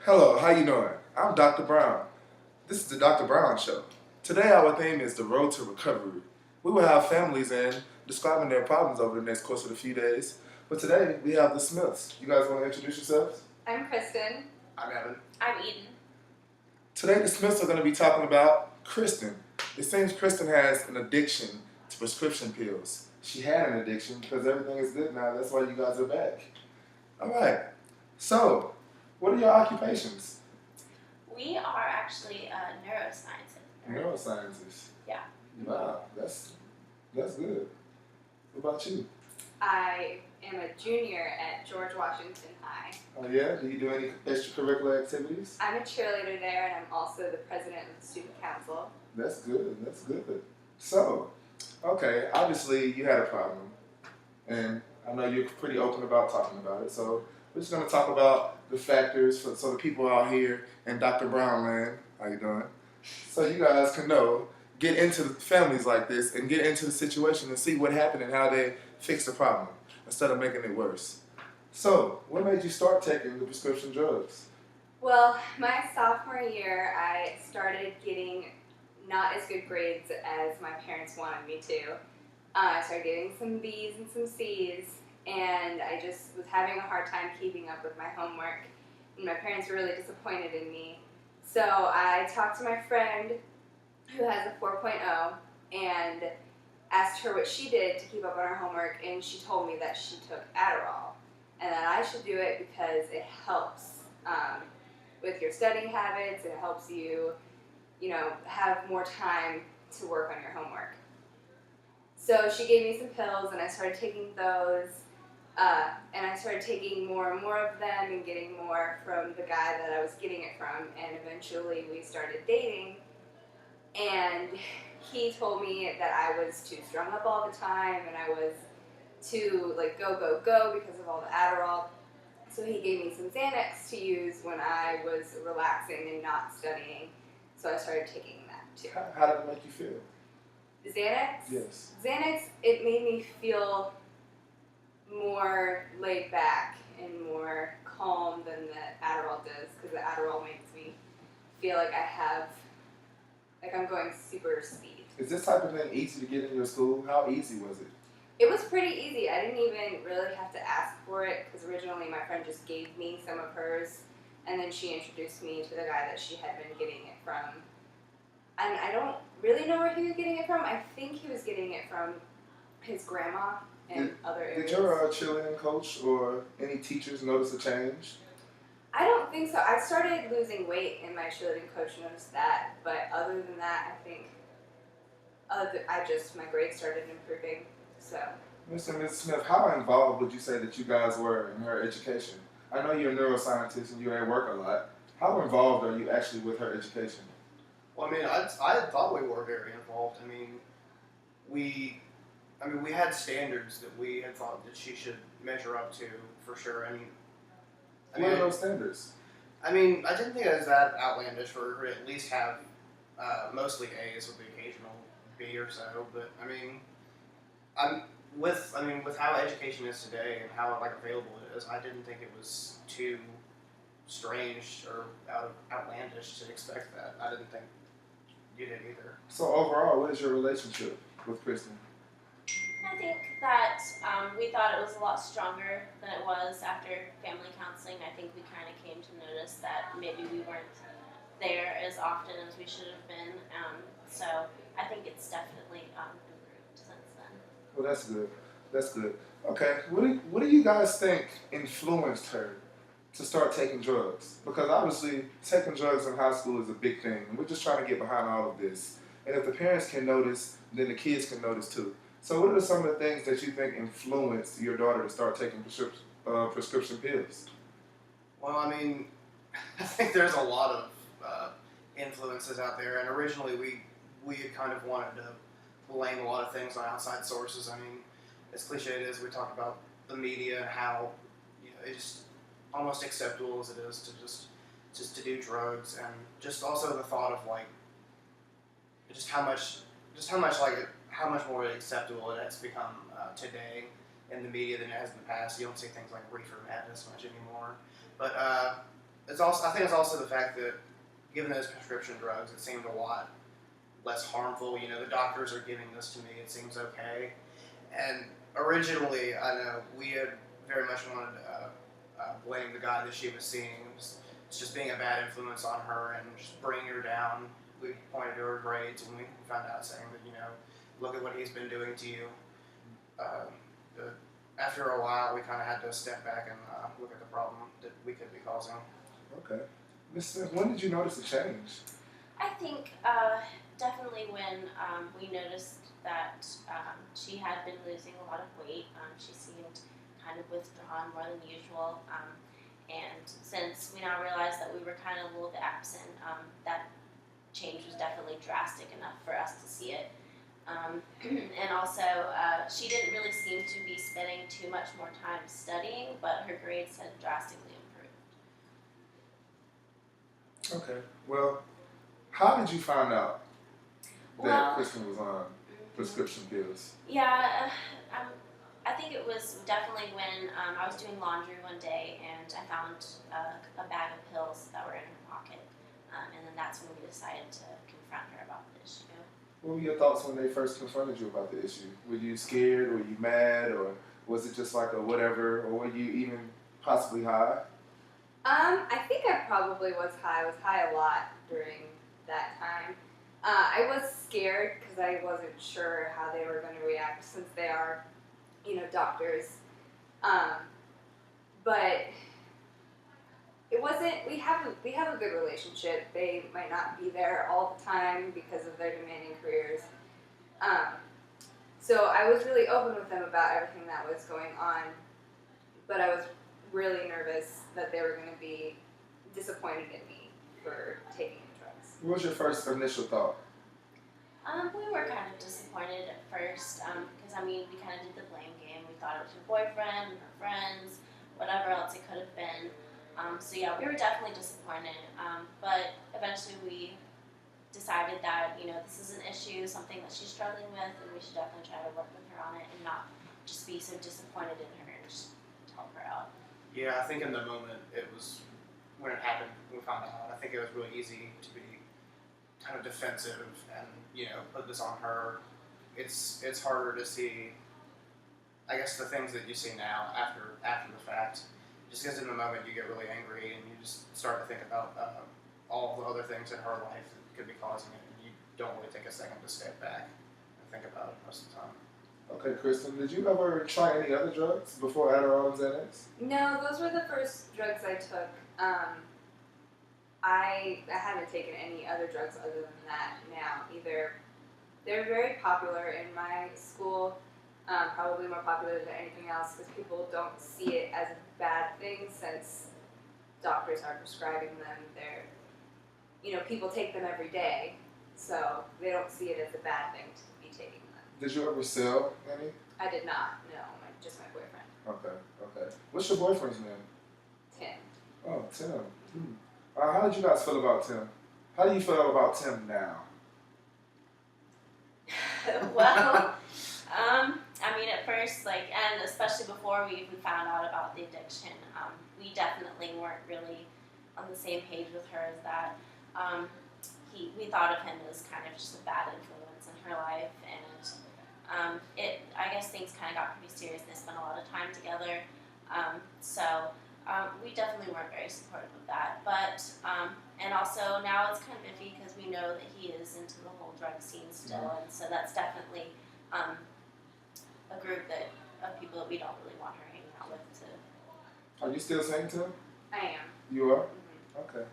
Hello, how you doing? I'm Dr. Brown. This is the Dr. Brown Show. Today our theme is the road to recovery. We will have families in describing their problems over the next course of the few days. But today we have the Smiths. You guys want to introduce yourselves? I'm Kristen. I'm Evan. I'm Eden. Today the Smiths are going to be talking about Kristen. It seems Kristen has an addiction to prescription pills. She had an addiction because everything is good now. That's why you guys are back. All right. So, what are your occupations? We are actually neuroscientists. Neuroscientists. Yeah. Wow, that's good. What about you? I am a junior at George Washington High. Oh yeah? Do you do any extracurricular activities? I'm a cheerleader there, and I'm also the president of the student council. That's good. That's good. So, okay, obviously you had a problem, and I know you're pretty open about talking about it. So we're just gonna talk about the factors so the people out here in Dr. Brown land, how you doing? So you guys can get into families like this and get into the situation and see what happened and how they fix the problem instead of making it worse. So, what made you start taking the prescription drugs? Well, my sophomore year, I started getting not as good grades as my parents wanted me to. I started getting some B's and some C's, and I just was having a hard time keeping up with my homework, and my parents were really disappointed in me. So I talked to my friend who has a 4.0 and asked her what she did to keep up on her homework, and she told me that she took Adderall and that I should do it because it helps with your studying habits. It helps you, have more time to work on your homework. So she gave me some pills, and I started taking those, and I started taking more and more of them and getting more from the guy that I was getting it from, and eventually we started dating, and he told me that I was too strung up all the time, and I was too, go because of all the Adderall. So he gave me some Xanax to use when I was relaxing and not studying, so I started taking that too. How did it make you feel? Xanax? Yes. Xanax, it made me feel more laid back and more calm than the Adderall does, because the Adderall makes me feel like I'm going super speed. Is this type of thing easy to get in your school? How easy was it? It was pretty easy. I didn't even really have to ask for it, because originally my friend just gave me some of hers, and then she introduced me to the guy that she had been getting it from. And I don't really know where he was getting it from. I think he was getting it from his grandma and other areas. Did your cheerleading coach or any teachers notice a change? I don't think so. I started losing weight, and my cheerleading coach noticed that. But other than that, I think my grades started improving. So. Mr. and Ms. Smith, how involved would you say that you guys were in her education? I know you're a neuroscientist and you're at work a lot. How involved are you actually with her education? Well, I thought we were very involved. We had standards that we had thought that she should measure up to, for sure. What are those standards? I didn't think it was that outlandish for her to at least have mostly A's with the occasional B or so. But with how education is today and how available it is, I didn't think it was too strange or outlandish to expect that. I didn't think you did either. So overall, what is your relationship with Kristen? I think that we thought it was a lot stronger than it was after family counseling. I think we kind of came to notice that maybe we weren't there as often as we should have been. So I think it's definitely improved since then. Well, that's good. That's good. Okay, what do you guys think influenced her to start taking drugs? Because obviously, taking drugs in high school is a big thing, and we're just trying to get behind all of this. And if the parents can notice, then the kids can notice too. So what are some of the things that you think influenced your daughter to start taking prescription pills? Well, I think there's a lot of influences out there, and originally we had kind of wanted to blame a lot of things on outside sources. As cliche it is, we talk about the media and how it's just almost acceptable as it is to just to do drugs, and just also the thought of how much more acceptable it has become today in the media than it has in the past. You don't see things like reefer madness much anymore. But I think it's also the fact that given those prescription drugs, it seemed a lot less harmful. You know, the doctors are giving this to me. It seems okay. And originally, I know we had very much wanted to blame the guy that she was seeing. It's just being a bad influence on her and just bringing her down. We pointed to her grades when we found out, saying that, you know, look at what he's been doing to you. After a while, we kind of had to step back and look at the problem that we could be causing. Okay. Miss Smith, when did you notice a change? I think definitely when we noticed that she had been losing a lot of weight. She seemed kind of withdrawn more than usual. And since we now realized that we were kind of a little bit absent, that change was definitely drastic enough for us to see it. And also, she didn't really seem to be spending too much more time studying, but her grades had drastically improved. Okay. Well, how did you find out that Well, Kristen was on prescription pills? Yeah, I think it was definitely when I was doing laundry one day and I found a bag of pills that were in her pocket. And then that's when we decided to confront her about the issue. What were your thoughts when they first confronted you about the issue? Were you scared? Were you mad? Or was it just like a whatever? Or were you even possibly high? I think I probably was high. I was high a lot during that time. I was scared because I wasn't sure how they were going to react since they are, doctors. But it wasn't. We have a good relationship. They might not be there all the time because of their demanding careers. So I was really open with them about everything that was going on, but I was really nervous that they were going to be disappointed in me for taking the drugs. What was your first initial thought? We were kind of disappointed at first because, we kind of did the blame game. We thought it was her boyfriend, her friends, whatever else it could have been. So yeah, we were definitely disappointed. But eventually we decided that, this is an issue, something that she's struggling with, and we should definitely try to work with her on it and not just be so disappointed in her and just help her out. Yeah, I think in the moment it was, when it happened, when we found out, I think it was really easy to be kind of defensive and, put this on her. It's harder to see, I guess, the things that you see now after the fact. Just because in the moment you get really angry and you just start to think about all the other things in her life that could be causing it, and you don't really take a second to step back and think about it most of the time. Okay, Kristen, did you ever try any other drugs before Adderall and Xanax? No, those were the first drugs I took. I haven't taken any other drugs other than that now either. They're very popular in my school, probably more popular than anything else because people don't see it as a bad thing since doctors are prescribing them. People take them every day, so they don't see it as a bad thing to be taking them. Did you ever sell any? I did not, no, just my boyfriend. Okay. What's your boyfriend's name? Tim. Oh, Tim. How did you guys feel about Tim? How do you feel about Tim now? Well, at first, and especially before we even found out about the addiction, we definitely weren't really on the same page with her as that. We thought of him as kind of just a bad influence in her life, and I guess things kind of got pretty serious. They spent a lot of time together, so we definitely weren't very supportive of that. But and also now it's kind of iffy because we know that he is into the whole drug scene still, and so that's definitely a group of people that we don't really want her hanging out with. Are you still saying Tim? I am. You are? Mm-hmm. Okay.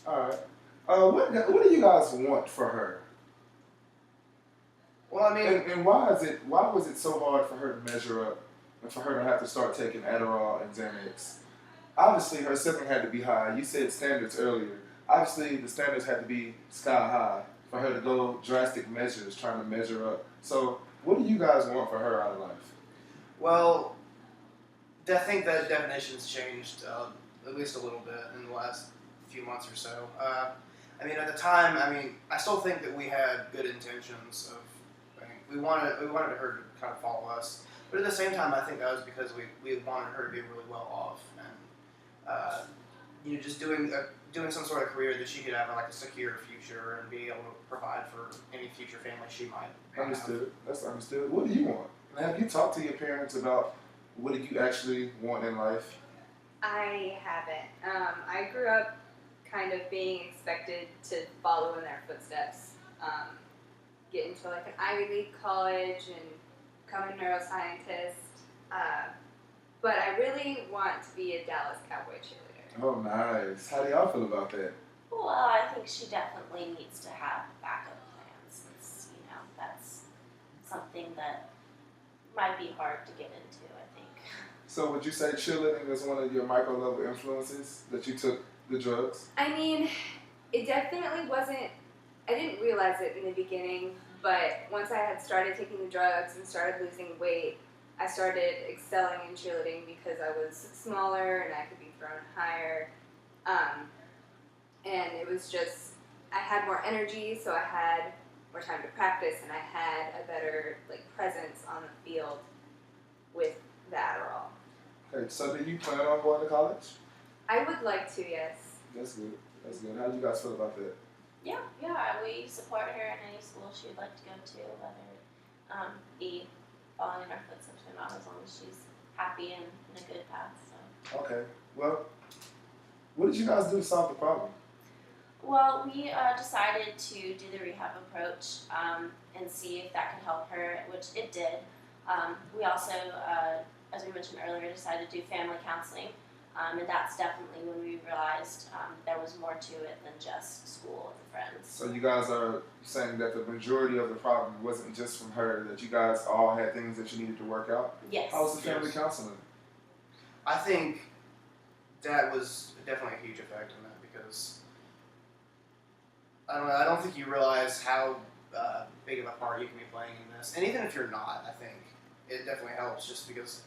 All right. What do you guys want for her? Well, And why was it so hard for her to measure up and for her to have to start taking Adderall and Xanax? Obviously, her sibling had to be high. You said standards earlier. Obviously, the standards had to be sky high for her to go drastic measures trying to measure up. So, what do you guys want for her out of life? well, I think that definition's changed at least a little bit in the last few months or so. At the time, I still think that we had good intentions of, we wanted her to kind of follow us, but at the same time, I think that was because we wanted her to be really well off, and just doing some sort of career that she could have like a secure future and be able to provide for any future family she might have. Understood. That's understood. What do you want? And have you talked to your parents about what do you actually want in life? I haven't. I grew up kind of being expected to follow in their footsteps, get into like an Ivy League college and become a neuroscientist. But I really want to be a Dallas Cowboy cheerleader. Oh, nice. How do y'all feel about that? Well, I think she definitely needs to have backup plans since, that's something that might be hard to get into, I think. So would you say cheerleading is one of your micro level influences that you took the drugs? I mean, it definitely wasn't, I didn't realize it in the beginning, but once I had started taking the drugs and started losing weight, I started excelling in cheerleading because I was smaller and I could be thrown higher. And it was just, I had more energy, so I had more time to practice and I had a better presence on the field with the Adderall. Okay, so do you plan on going to college? I would like to, yes. That's good. That's good. How do you guys feel about that? Yeah, we support her in any school she would like to go to, whether it be following in our footsteps or not, as long as she's happy and in a good path. So. Okay. Well, what did you guys do to solve the problem? Well, we decided to do the rehab approach and see if that could help her, which it did. We also, as we mentioned earlier, decided to do family counseling, and that's definitely when we realized there was more to it than just school and friends. So you guys are saying that the majority of the problem wasn't just from her, that you guys all had things that you needed to work out? Yes. How was the family Yes. counseling? I think that was definitely a huge effect on that because I don't know. I don't think you realize how big of a part you can be playing in this, and even if you're not, I think it definitely helps just because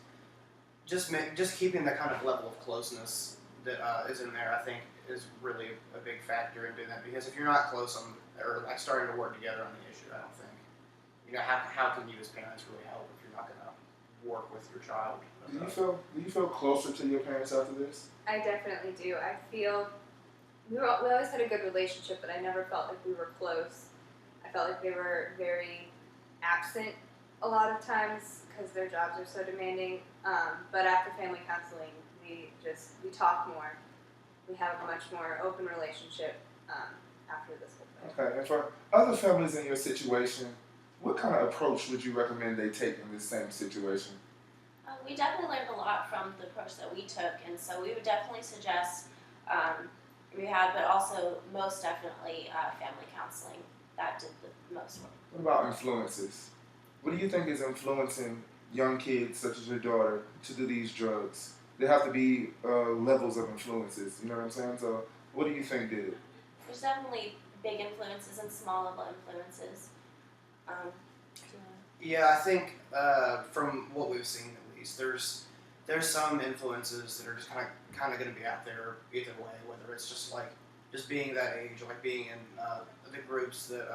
just keeping the kind of level of closeness that is in there, I think, is really a big factor in doing that. Because if you're not close on or starting to work together on the issue, I don't think how can you as parents really help if you're not going to work with your child? Do you feel closer to your parents after this? I definitely do. I feel we always had a good relationship, but I never felt like we were close. I felt like they were very absent a lot of times because their jobs are so demanding. But after family counseling, we talk more. We have a much more open relationship after this whole thing. Okay, and for other families in your situation, what kind of approach would you recommend they take in this same situation? We definitely learned a lot from the approach that we took, and so we would definitely suggest rehab, but also most definitely family counseling. That did the most work. What about influences? What do you think is influencing young kids such as your daughter to do these drugs? There have to be levels of influences, you know what I'm saying? So what do you think did it? There's definitely big influences and small level influences. Yeah, I think from what we've seen at least, there's some influences that are just kind of going to be out there either way. Whether it's just being that age, or being in the groups that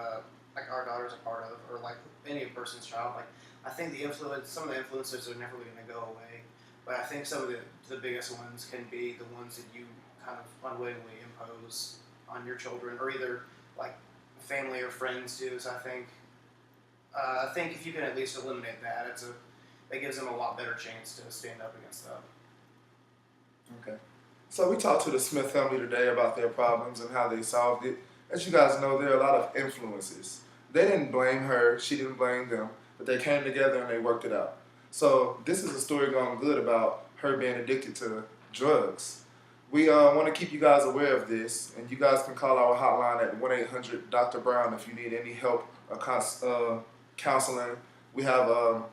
our daughter's a part of, or any person's child. I think some of the influences are never really going to go away. But I think some of the biggest ones can be the ones that you kind of unwittingly impose on your children, or either family or friends do. So I think if you can at least eliminate that, it gives them a lot better chance to stand up against that. Okay. So we talked to the Smith family today about their problems and how they solved it. As you guys know, there are a lot of influences. They didn't blame her, she didn't blame them, but they came together and they worked it out. So this is a story going good about her being addicted to drugs. We want to keep you guys aware of this, and you guys can call our hotline at 1-800-Dr.Brown if you need any help or counseling. We have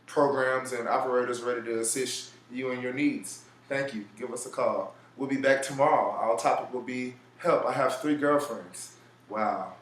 programs and operators ready to assist you in your needs. Thank you. Give us a call. We'll be back tomorrow. Our topic will be help. I have 3 girlfriends. Wow.